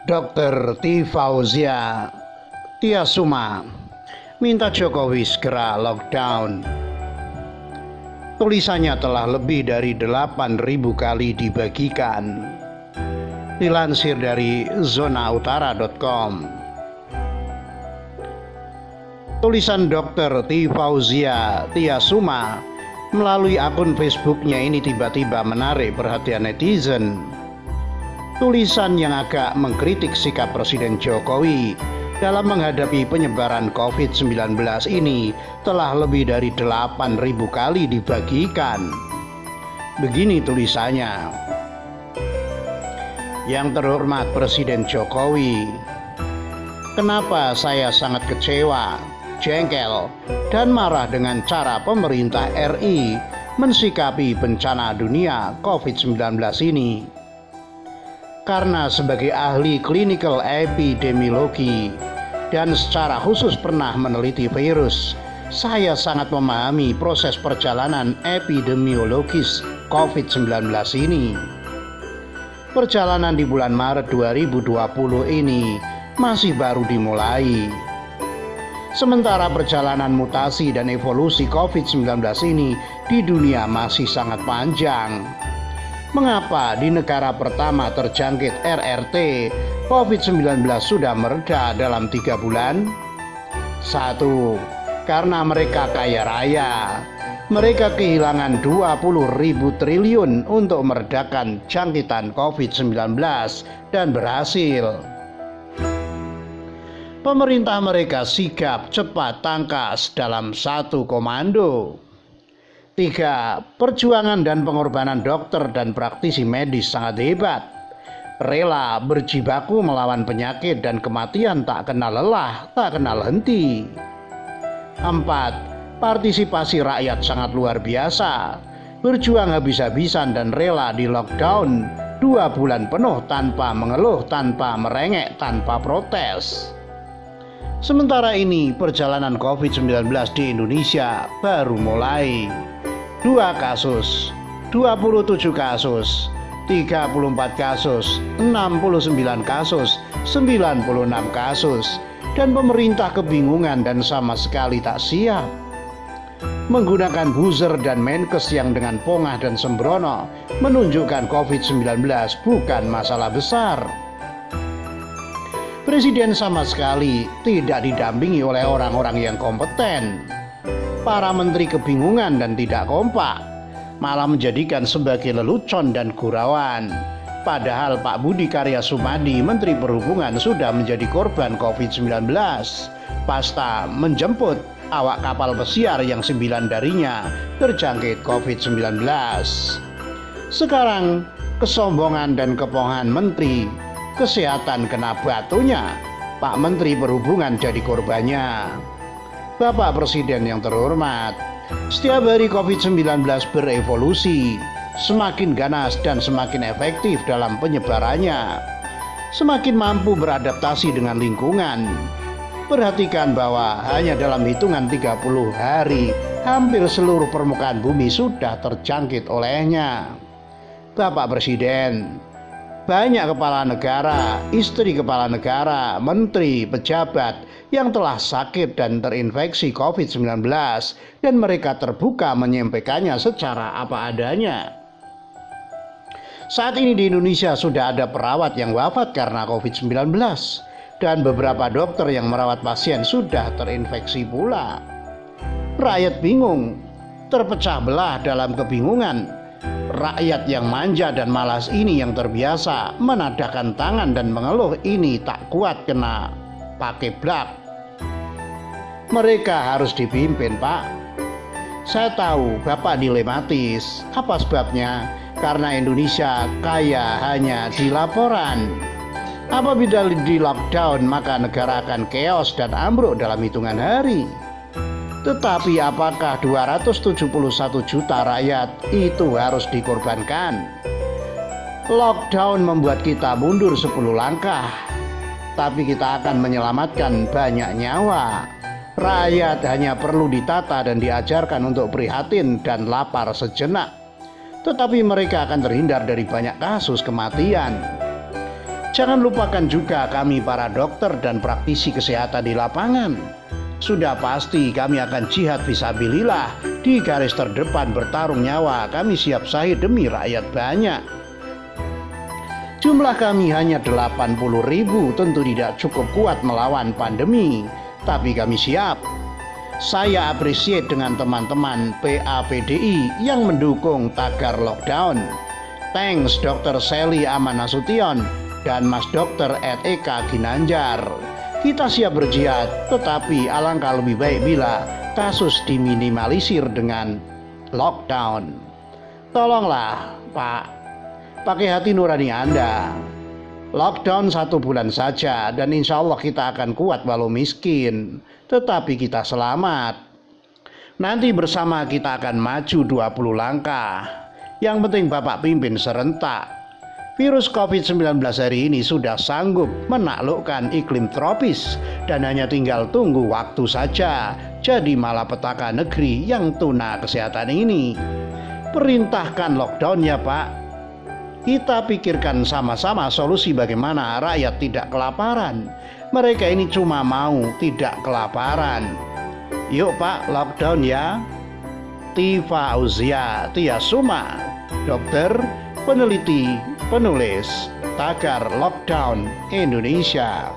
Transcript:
Dr. T. Fauzia Tiasuma minta Jokowi segera lockdown. Tulisannya telah lebih dari 8.000 kali dibagikan. Dilansir dari zonautara.com. Tulisan Dr. T. Fauzia Tiasuma melalui akun Facebooknya ini tiba-tiba menarik perhatian netizen. Tulisan yang agak mengkritik sikap Presiden Jokowi dalam menghadapi penyebaran COVID-19 ini telah lebih dari 8.000 kali dibagikan. Begini tulisannya. Yang terhormat Presiden Jokowi, kenapa saya sangat kecewa, jengkel, dan marah dengan cara pemerintah RI mensikapi bencana dunia COVID-19 ini. Karena sebagai ahli clinical epidemiologi dan secara khusus pernah meneliti virus, saya sangat memahami proses perjalanan epidemiologis COVID-19 ini. Perjalanan di bulan Maret 2020 ini masih baru dimulai. Sementara perjalanan mutasi dan evolusi COVID-19 ini di dunia masih sangat panjang. Mengapa di negara pertama terjangkit RRT COVID-19 sudah mereda dalam 3 bulan? 1. Karena mereka kaya raya. Mereka kehilangan 20.000 triliun untuk meredakan jangkitan COVID-19 dan berhasil. Pemerintah mereka sigap, cepat, tangkas dalam satu komando. 3. Perjuangan dan pengorbanan dokter dan praktisi medis sangat hebat. Rela berjibaku melawan penyakit dan kematian tak kenal lelah, tak kenal henti. 4. Partisipasi rakyat sangat luar biasa. Berjuang habis-habisan dan rela di lockdown 2 bulan penuh tanpa mengeluh, tanpa merengek, tanpa protes. Sementara ini perjalanan COVID-19 di Indonesia baru mulai. 2 kasus, 27 kasus, 34 kasus, 69 kasus, 96 kasus, dan pemerintah kebingungan dan sama sekali tak siap. Menggunakan buzzer dan Menkes yang dengan pongah dan sembrono menunjukkan COVID-19 bukan masalah besar. Presiden sama sekali tidak didampingi oleh orang-orang yang kompeten. Para menteri kebingungan dan tidak kompak, malah menjadikan sebagai lelucon dan gurauan. Padahal Pak Budi Karya Sumadi, Menteri Perhubungan, sudah menjadi korban COVID-19 pasca menjemput awak kapal pesiar yang 9 darinya terjangkit COVID-19. Sekarang kesombongan dan kepongan Menteri Kesehatan kena batunya, Pak Menteri Perhubungan jadi korbannya. Bapak Presiden yang terhormat, setiap hari COVID-19 berevolusi, semakin ganas dan semakin efektif dalam penyebarannya, semakin mampu beradaptasi dengan lingkungan. Perhatikan bahwa hanya dalam hitungan 30 hari, hampir seluruh permukaan bumi sudah terjangkit olehnya. Bapak Presiden, banyak kepala negara, istri kepala negara, menteri, pejabat yang telah sakit dan terinfeksi COVID-19 dan mereka terbuka menyampaikannya secara apa adanya. Saat ini di Indonesia sudah ada perawat yang wafat karena COVID-19 dan beberapa dokter yang merawat pasien sudah terinfeksi pula. Rakyat bingung, terpecah belah dalam kebingungan. Rakyat yang manja dan malas ini yang terbiasa menadahkan tangan dan mengeluh ini tak kuat kena pakai blak. Mereka harus dipimpin, Pak. Saya tahu Bapak dilematis. Apa sebabnya? Karena Indonesia kaya hanya di laporan. Apabila di lockdown maka negara akan chaos dan ambruk dalam hitungan hari. Tetapi apakah 271 juta rakyat itu harus dikorbankan? Lockdown membuat kita mundur 10 langkah, tapi kita akan menyelamatkan banyak nyawa. Rakyat hanya perlu ditata dan diajarkan untuk prihatin dan lapar sejenak. Tetapi mereka akan terhindar dari banyak kasus kematian. Jangan lupakan juga kami para dokter dan praktisi kesehatan di lapangan. Sudah pasti kami akan jihad fisabilillah di garis terdepan bertarung nyawa. Kami siap syahid demi rakyat banyak. Jumlah kami hanya 80.000, tentu tidak cukup kuat melawan pandemi, tapi kami siap. Saya appreciate dengan teman-teman PAPDI yang mendukung tagar lockdown. Thanks Dr. Sally Amanasution dan Mas Dr. Eka Ginanjar. Kita siap berjihad, tetapi alangkah lebih baik bila kasus diminimalisir dengan lockdown. Tolonglah Pak, pakai hati nurani Anda. Lockdown 1 bulan saja dan insya Allah kita akan kuat walau miskin, tetapi kita selamat. Nanti bersama kita akan maju 20 langkah. Yang penting Bapak pimpin serentak. Virus COVID-19 hari ini sudah sanggup menaklukkan iklim tropis dan hanya tinggal tunggu waktu saja jadi malapetaka negeri yang tuna kesehatan ini. Perintahkan lockdown ya Pak. Kita pikirkan sama-sama solusi bagaimana rakyat tidak kelaparan. Mereka ini cuma mau tidak kelaparan. Yuk Pak, lockdown ya. Tifa Auzia Tiasuma, dokter, peneliti, penulis tagar Lockdown Indonesia.